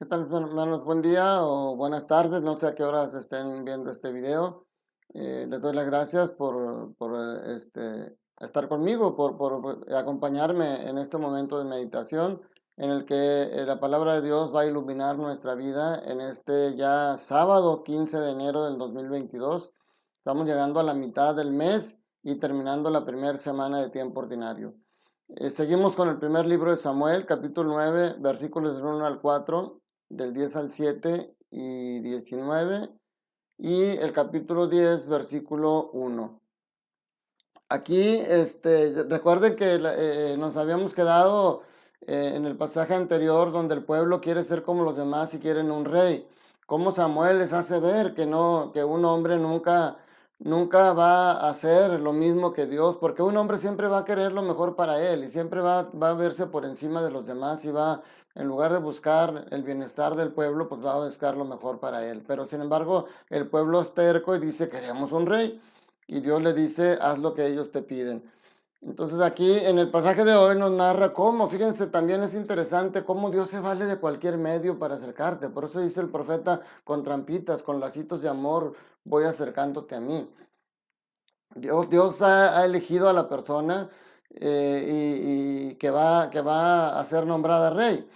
¿Qué tal, hermanos? Buen día o buenas tardes. No sé a qué horas estén viendo este video. Les doy las gracias por estar conmigo, por acompañarme en este momento de meditación en el que la palabra de Dios va a iluminar nuestra vida en este ya sábado 15 de enero del 2022. Estamos llegando a la mitad del mes y terminando la primera semana de tiempo ordinario. Seguimos con el primer libro de Samuel, capítulo 9, versículos del 1 al 4, del 10 al 7 y 19, y el capítulo 10, versículo 1. Aquí, recuerden que nos habíamos quedado en el pasaje anterior donde el pueblo quiere ser como los demás y quieren un rey. Como Samuel les hace ver que no, que un hombre nunca va a hacer lo mismo que Dios, porque un hombre siempre va a querer lo mejor para él y siempre va a verse por encima de los demás y va, en lugar de buscar el bienestar del pueblo, pues va a buscar lo mejor para él. Pero sin embargo, el pueblo es terco y dice, queremos un rey. Y Dios le dice, haz lo que ellos te piden. Entonces aquí en el pasaje de hoy nos narra cómo, fíjense, también es interesante cómo Dios se vale de cualquier medio para acercarte. Por eso dice el profeta, con trampitas, con lacitos de amor, voy acercándote a mí. Dios ha elegido a la persona y que va a ser nombrada rey.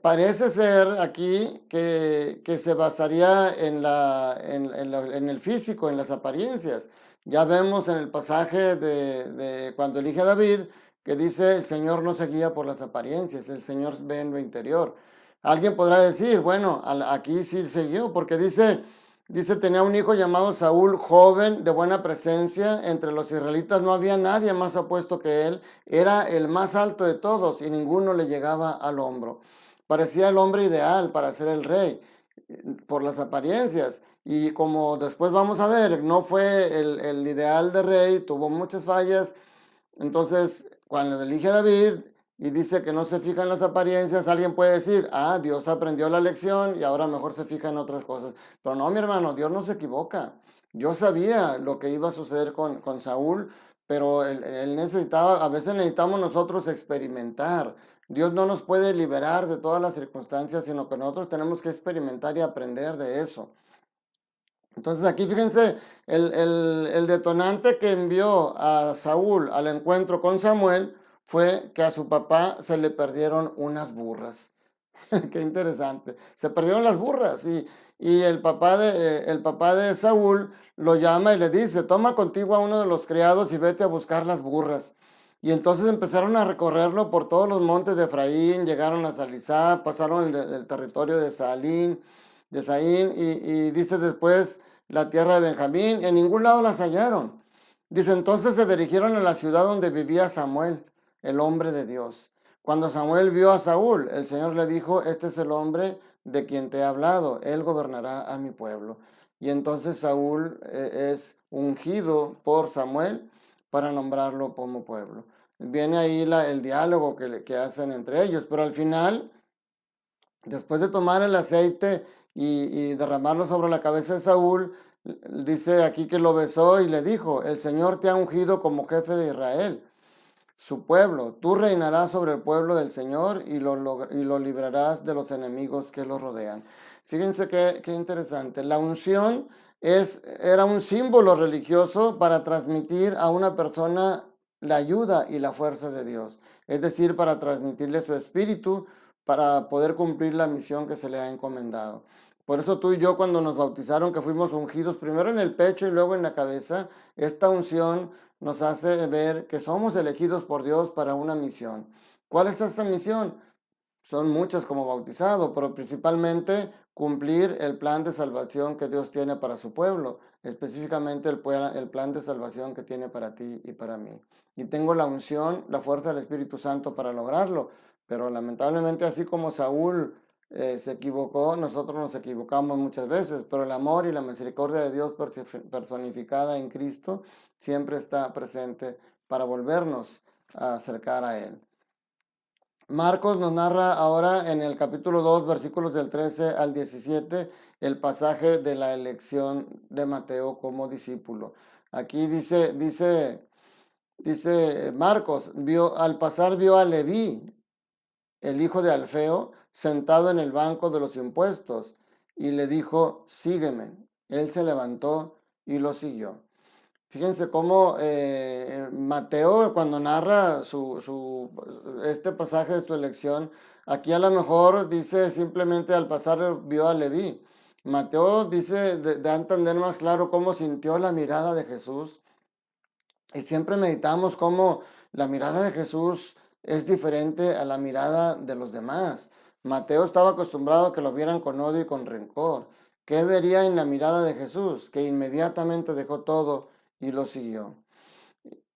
Parece ser aquí que se basaría en el físico, en las apariencias. Ya vemos en el pasaje de cuando elige a David que dice, el Señor no se guía por las apariencias, el Señor ve en lo interior. Alguien podrá decir, bueno, aquí sí se guió, porque dice, tenía un hijo llamado Saúl, joven, de buena presencia. Entre los israelitas no había nadie más apuesto que él. Era el más alto de todos y ninguno le llegaba al hombro. Parecía el hombre ideal para ser el rey por las apariencias. Y como después vamos a ver, no fue el ideal de rey, tuvo muchas fallas. Entonces, cuando elige a David y dice que no se fija en las apariencias, alguien puede decir, ah, Dios aprendió la lección y ahora mejor se fija en otras cosas. Pero no, mi hermano, Dios no se equivoca. Yo sabía lo que iba a suceder con Saúl, pero él necesitaba, a veces necesitamos nosotros experimentar. Dios no nos puede liberar de todas las circunstancias, sino que nosotros tenemos que experimentar y aprender de eso. Entonces aquí fíjense, el detonante que envió a Saúl al encuentro con Samuel fue que a su papá se le perdieron unas burras. Qué interesante. Se perdieron las burras y el papá de Saúl lo llama y le dice, toma contigo a uno de los criados y vete a buscar las burras. Y entonces empezaron a recorrerlo por todos los montes de Efraín, llegaron a Salisá, pasaron el territorio de Saín y dice después la tierra de Benjamín, en ningún lado las hallaron. Dice, entonces se dirigieron a la ciudad donde vivía Samuel, el hombre de Dios. Cuando Samuel vio a Saúl, el Señor le dijo, este es el hombre de quien te he hablado, él gobernará a mi pueblo. Y entonces Saúl es ungido por Samuel para nombrarlo como pueblo. Viene ahí el diálogo que hacen entre ellos, pero al final, después de tomar el aceite y derramarlo sobre la cabeza de Saúl, dice aquí que lo besó y le dijo, el Señor te ha ungido como jefe de Israel, su pueblo. Tú reinarás sobre el pueblo del Señor y lo librarás de los enemigos que lo rodean. Fíjense qué interesante. La unción era un símbolo religioso para transmitir a una persona la ayuda y la fuerza de Dios. Es decir, para transmitirle su espíritu para poder cumplir la misión que se le ha encomendado. Por eso tú y yo cuando nos bautizaron, que fuimos ungidos primero en el pecho y luego en la cabeza, esta unción nos hace ver que somos elegidos por Dios para una misión. ¿Cuál es esa misión? Son muchas como bautizado, pero principalmente cumplir el plan de salvación que Dios tiene para su pueblo, específicamente el plan de salvación que tiene para ti y para mí. Y tengo la unción, la fuerza del Espíritu Santo para lograrlo, pero lamentablemente así como Saúl se equivocó, nosotros nos equivocamos muchas veces, pero el amor y la misericordia de Dios personificada en Cristo siempre está presente para volvernos a acercar a Él. Marcos nos narra ahora en el capítulo 2, versículos del 13 al 17, el pasaje de la elección de Mateo como discípulo. Aquí dice Marcos, al pasar vio a Leví, el hijo de Alfeo, sentado en el banco de los impuestos, y le dijo, sígueme. Él se levantó y lo siguió. Fíjense cómo Mateo, cuando narra este pasaje de su elección, aquí a lo mejor dice simplemente al pasar vio a Leví. Mateo dice, da a entender más claro cómo sintió la mirada de Jesús. Y siempre meditamos cómo la mirada de Jesús es diferente a la mirada de los demás. Mateo estaba acostumbrado a que lo vieran con odio y con rencor. ¿Qué vería en la mirada de Jesús? Que inmediatamente dejó todo y lo siguió.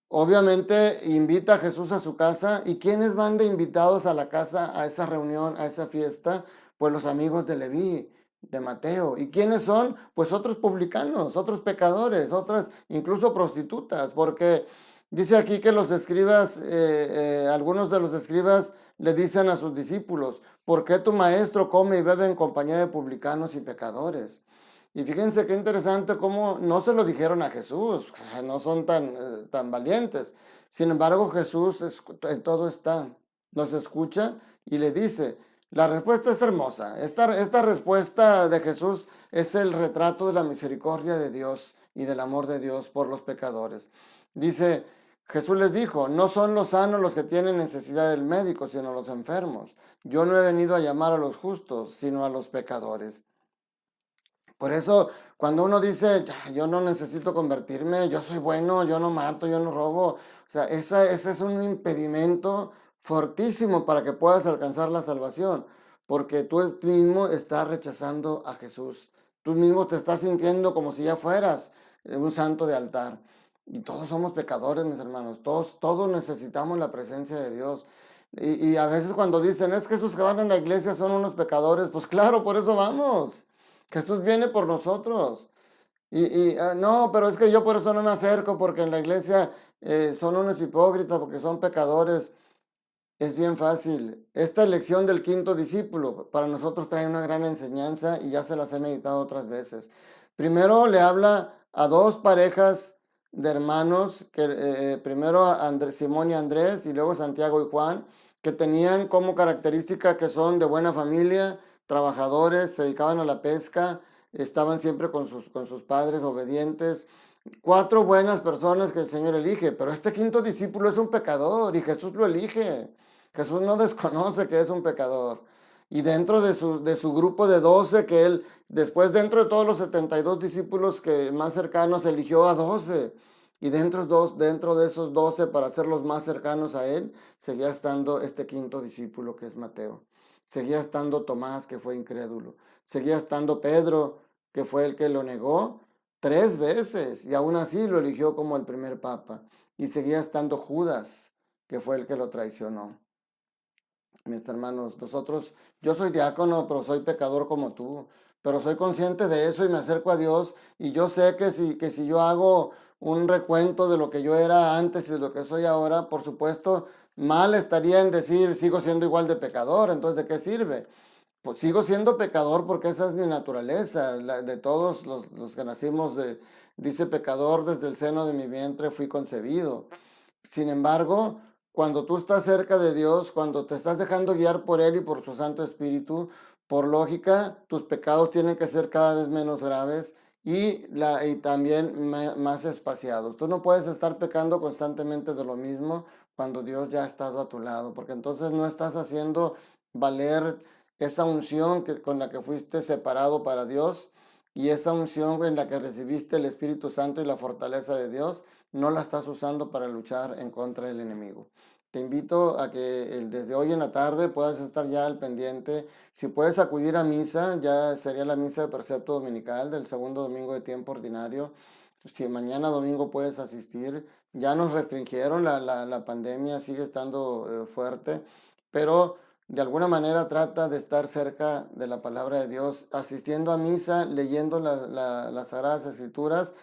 Obviamente invita a Jesús a su casa. ¿Y quiénes van de invitados a la casa, a esa reunión, a esa fiesta? Pues los amigos de Leví, de Mateo. ¿Y quiénes son? Pues otros publicanos, otros pecadores, otras incluso prostitutas, porque dice aquí que los escribas, algunos de los escribas le dicen a sus discípulos, ¿por qué tu maestro come y bebe en compañía de publicanos y pecadores? Y fíjense qué interesante cómo no se lo dijeron a Jesús, no son tan valientes. Sin embargo, Jesús en todo está, nos escucha y le dice, la respuesta es hermosa. Esta respuesta de Jesús es el retrato de la misericordia de Dios y del amor de Dios por los pecadores. Dice, Jesús les dijo, no son los sanos los que tienen necesidad del médico, sino los enfermos. Yo no he venido a llamar a los justos, sino a los pecadores. Por eso, cuando uno dice, yo no necesito convertirme, yo soy bueno, yo no mato, yo no robo, o sea, ese es un impedimento fortísimo para que puedas alcanzar la salvación, porque tú mismo estás rechazando a Jesús. Tú mismo te estás sintiendo como si ya fueras un santo de altar. Y todos somos pecadores, mis hermanos, todos necesitamos la presencia de Dios. Y a veces cuando dicen, es que esos que van a la iglesia son unos pecadores, pues claro, por eso vamos. Jesús viene por nosotros. No, pero es que yo por eso no me acerco, porque en la iglesia son unos hipócritas, porque son pecadores. Es bien fácil. Esta elección del quinto discípulo para nosotros trae una gran enseñanza y ya se las he meditado otras veces. Primero le habla a dos parejas de hermanos, que primero a Simón y Andrés y luego Santiago y Juan, que tenían como característica que son de buena familia, trabajadores, se dedicaban a la pesca, estaban siempre con sus padres obedientes. Cuatro buenas personas que el Señor elige, pero este quinto discípulo es un pecador y Jesús lo elige. Jesús no desconoce que es un pecador. Y dentro de su grupo de 12, que él, después dentro de todos los 72 discípulos que más cercanos, eligió a 12. Y dentro de esos 12, para ser los más cercanos a él, seguía estando este quinto discípulo que es Mateo. Seguía estando Tomás, que fue incrédulo. Seguía estando Pedro, que fue el que lo negó 3 veces. Y aún así lo eligió como el primer papa. Y seguía estando Judas, que fue el que lo traicionó. Mis hermanos, yo soy diácono, pero soy pecador como tú, pero soy consciente de eso y me acerco a Dios y yo sé que si yo hago un recuento de lo que yo era antes y de lo que soy ahora, por supuesto, mal estaría en decir sigo siendo igual de pecador, entonces ¿de qué sirve? Pues sigo siendo pecador porque esa es mi naturaleza, de todos los que nacimos dice pecador desde el seno de mi vientre fui concebido. Sin embargo, cuando tú estás cerca de Dios, cuando te estás dejando guiar por Él y por su Santo Espíritu, por lógica, tus pecados tienen que ser cada vez menos graves y también más espaciados. Tú no puedes estar pecando constantemente de lo mismo cuando Dios ya ha estado a tu lado, porque entonces no estás haciendo valer esa unción con la que fuiste separado para Dios y esa unción en la que recibiste el Espíritu Santo y la fortaleza de Dios no la estás usando para luchar en contra del enemigo. Te invito a que desde hoy en la tarde puedas estar ya al pendiente. Si puedes acudir a misa, ya sería la misa de precepto dominical del segundo domingo de tiempo ordinario. Si mañana domingo puedes asistir, ya nos restringieron, la pandemia sigue estando fuerte, pero de alguna manera trata de estar cerca de la palabra de Dios, asistiendo a misa, leyendo las Sagradas Escrituras,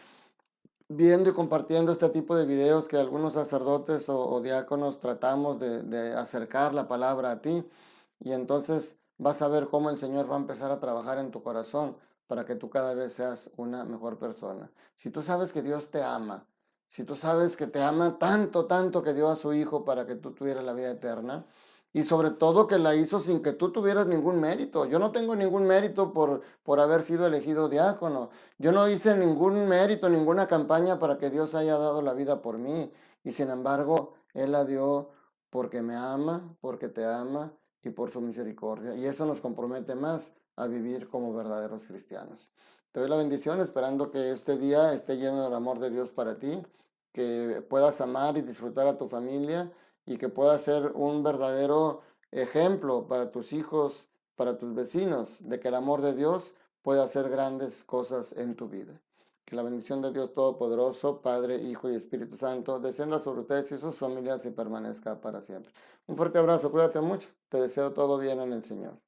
viendo y compartiendo este tipo de videos que algunos sacerdotes o diáconos tratamos de acercar la palabra a ti. Y entonces vas a ver cómo el Señor va a empezar a trabajar en tu corazón para que tú cada vez seas una mejor persona. Si tú sabes que Dios te ama, si tú sabes que te ama tanto, tanto que dio a su Hijo para que tú tuvieras la vida eterna, y sobre todo que la hizo sin que tú tuvieras ningún mérito. Yo no tengo ningún mérito por haber sido elegido diácono. Yo no hice ningún mérito, ninguna campaña para que Dios haya dado la vida por mí. Y sin embargo, Él la dio porque me ama, porque te ama y por su misericordia. Y eso nos compromete más a vivir como verdaderos cristianos. Te doy la bendición esperando que este día esté lleno del amor de Dios para ti, que puedas amar y disfrutar a tu familia y que puedas ser un verdadero ejemplo para tus hijos, para tus vecinos, de que el amor de Dios puede hacer grandes cosas en tu vida. Que la bendición de Dios Todopoderoso, Padre, Hijo y Espíritu Santo, descienda sobre ustedes y sus familias y permanezca para siempre. Un fuerte abrazo, cuídate mucho, te deseo todo bien en el Señor.